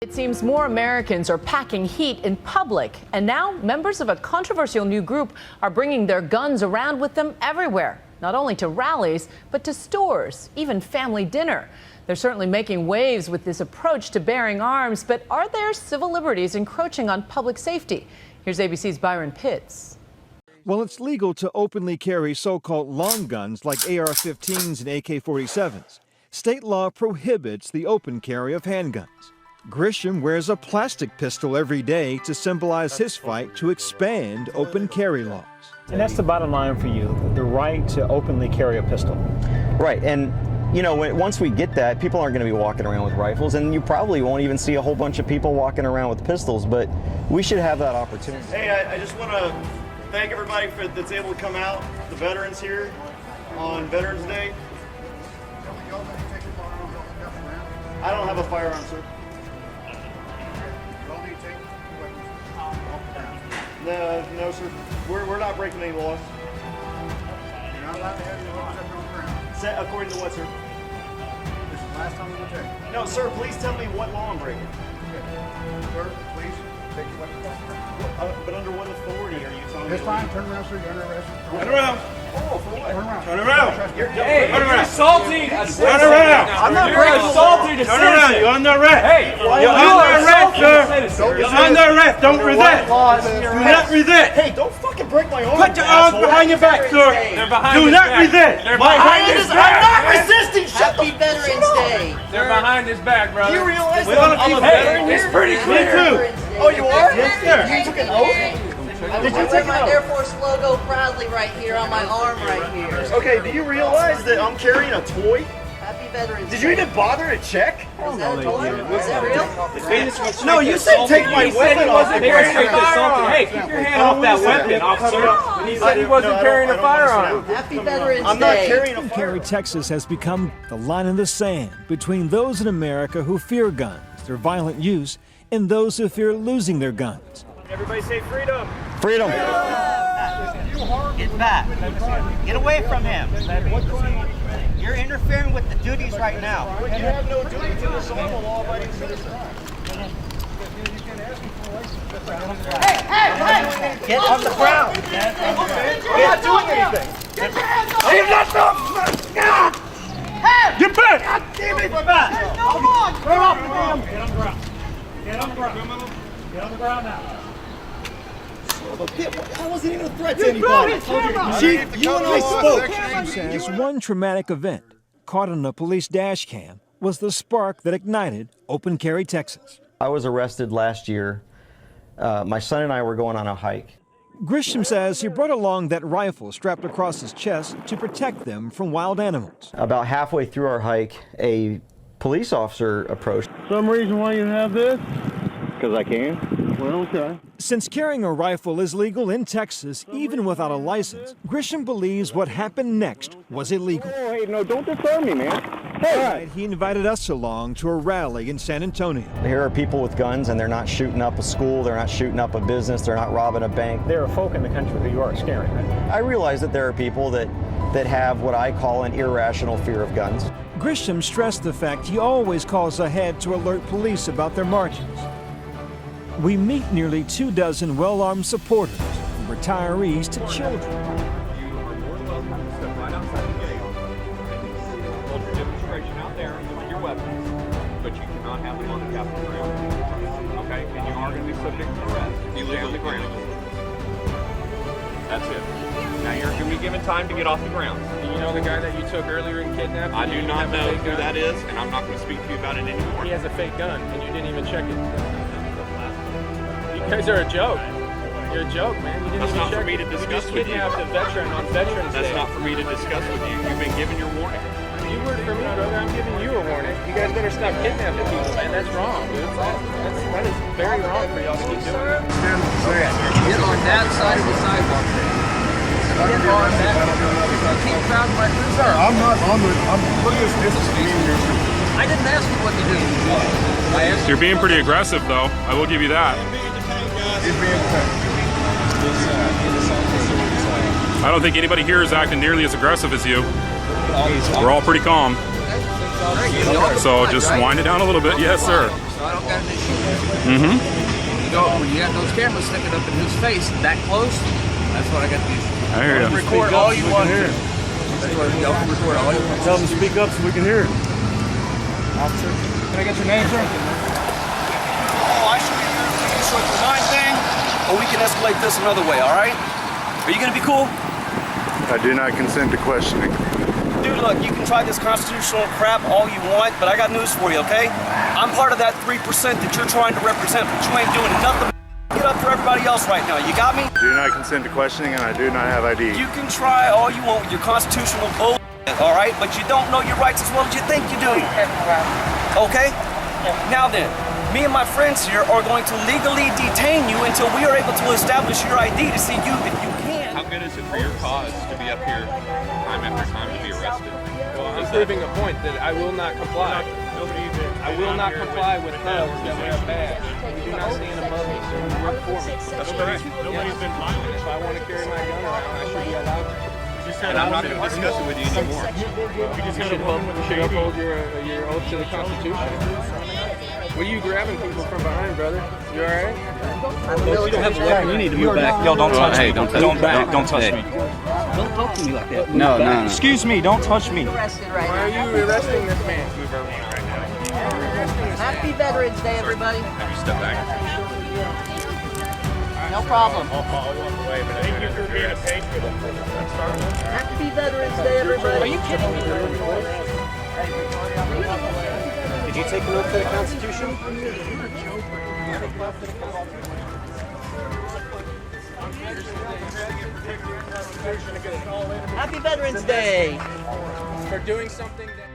It seems more Americans are packing heat in public, and now members of a controversial new group are bringing their guns around with them everywhere, not only to rallies, but to stores, even family dinner. They're certainly making waves with this approach to bearing arms, but are there civil liberties encroaching on public safety? Here's ABC's Byron Pitts. Well, it's legal to openly carry so-called long guns like AR-15s and AK-47s. State law prohibits the open carry of handguns. Grisham wears a plastic pistol every day to symbolize his fight to expand open carry laws. And that's the bottom line for you, the right to openly carry a pistol. Right, and you know, once we get that, people aren't going to be walking around with rifles, and you probably won't even see a whole bunch of people walking around with pistols, but we should have that opportunity. Hey, I just want to thank everybody that's able to come out, the veterans here on Veterans Day. I don't have a firearm, sir. No, sir. We're not breaking any laws. You're not allowed to have your weapons up on the ground. According to what, sir? This is the last time we'll check. No, sir, please tell me what law I'm breaking. Okay. Sir, please take your weapons off the ground. But under what authority are you telling me? It's fine. Turn around, sir. You're under arrest. Turn around. Oh, for what? Turn around. Turn around. Hey, you're assaulting a citizen. Turn around. I'm not You're breaking assaulting a Turn citizen. around. You're under arrest. Hey, you're under arrest, sir. You're under arrest. Don't resist. Do not resist. Hey, don't fucking break my arm. Put your arms behind your back, sir. They're behind Do his not back. resist. They're My behind hand his is back. I'm not resisting. Shut Happy the Veterans Day. They're behind his back, brother. Do you realize We're that gonna I'm keep a veteran Hey, it's here? pretty Me clear. too. Oh, you are? Yes, sir. You took an oath? Did you I wear take my an Air oath? Force logo proudly right here on my arm right here. Okay, do you realize that I'm carrying a toy? Happy Veterans Did Day. you even bother to check? Is that a toy? Is that real? No, you said take my weapon off the ground. Hey, keep your hand off that weapon, officer. He said he wasn't carrying a firearm. Happy Veterans I'm not Day. carrying a Open firearm. carry Texas has become the line in the sand between those in America who fear guns, their violent use, and those who fear losing their guns. Everybody say freedom. Freedom. Get back. Get away from him. You're interfering with the duties right now. But you have no duty to us. I'm a law-abiding citizen. Get on the ground. I'm not doing anything. Get back. We're back. I wasn't even a threat to anybody. Chief, you and I spoke. Grisham says one traumatic event caught on a police dash cam was the spark that ignited Open Carry Texas. I was arrested last year. My son and I were going on a hike. Grisham says he brought along that rifle strapped across his chest to protect them from wild animals. About halfway through our hike, a police officer approached. Some reason why you have this? Because I can. Well, okay. Since carrying a rifle is legal in Texas, even without a license, Grisham believes what happened next was illegal. Oh, hey, no, don't deter me, man. Hey. He invited us along to a rally in San Antonio. Here are people with guns, and they're not shooting up a school, they're not shooting up a business, they're not robbing a bank. There are folk in the country who you are scaring. I realize that there are people that have what I call an irrational fear of guns. Grisham stressed the fact he always calls ahead to alert police about their marches. We meet nearly 24 well-armed supporters, from retirees to children. Hold your demonstration out there with your weapons, but you cannot have them on the Capitol ground. Okay? And you are going to be subject to arrest. You stay on the ground. That's it. Now you're going to be given time to get off the ground. Do you know the guy that you took earlier and kidnapped? I do not know who that is, and I'm not going to speak to you about it anymore. He has a fake gun, and you didn't even check it. You guys are a joke. You're a joke, man. You didn't even check. That's not for me to discuss with you. You just kidnapped a veteran on Veterans Day. That's not for me to discuss with you. You've been given your warning. You were for me, brother. I'm giving you a warning. You guys better stop kidnapping people, man. That's wrong, dude. That is very wrong for y'all to keep doing. Get on that side of the sidewalk. Get on that. Keep crowding my food. Sir, I'm not on the. Look at this. This is me and your food. I didn't ask you what to do. I asked You're being pretty aggressive, though. I will give you that. He's being attacked. I don't think anybody here is acting nearly as aggressive as you. We're all pretty calm. So just wind it down a little bit. Yes, sir. So I don't got an issue. Mm-hmm. When you got those cameras sticking up in his face that close, that's what I got the issue. I hear you. Record all you want to. That's what y'all can record all you want to. Tell them to speak up so we can hear. Officer, can I get your name, sir? Oh, I should be here for you short design thing, or we can escalate this another way, all right? Are you gonna be cool? I do not consent to questioning. Dude, look, you can try this constitutional crap all you want, but I got news for you, okay? I'm part of that 3% that you're trying to represent, but you ain't doing nothing. Get up for everybody else right now. You got me? Do not consent to questioning, and I do not have ID. You can try all you want with your constitutional bull, all right? But you don't know your rights as well as you think you do. Okay? Now then, me and my friends here are going to legally detain you until we are able to establish your ID to see you that you can. How good is it for your cause to be up here time after time to be arrested? Well, I'm proving a point that I will not comply. I will not comply with thugs that wear a badge. We do not stand above me, so you work for me. That's correct. Nobody's been violent. If I want to carry my gun around, I should be allowed to. And I'm not going to discuss it with you anymore. You should uphold your oath to the Constitution. What are you grabbing people from behind, brother? You all right? You don't have a weapon. You need to move back. Yo, don't touch me. Don't touch me. Don't talk to me like that. No. Excuse me. Don't touch me. Why are you arresting this man? Happy Veterans Day, everybody. Have you stepped back? No problem. Thank you for being a patriot. Happy Veterans Day, everybody. Are you kidding me? Did you take an oath to the Constitution? Happy Veterans Day. For doing something that...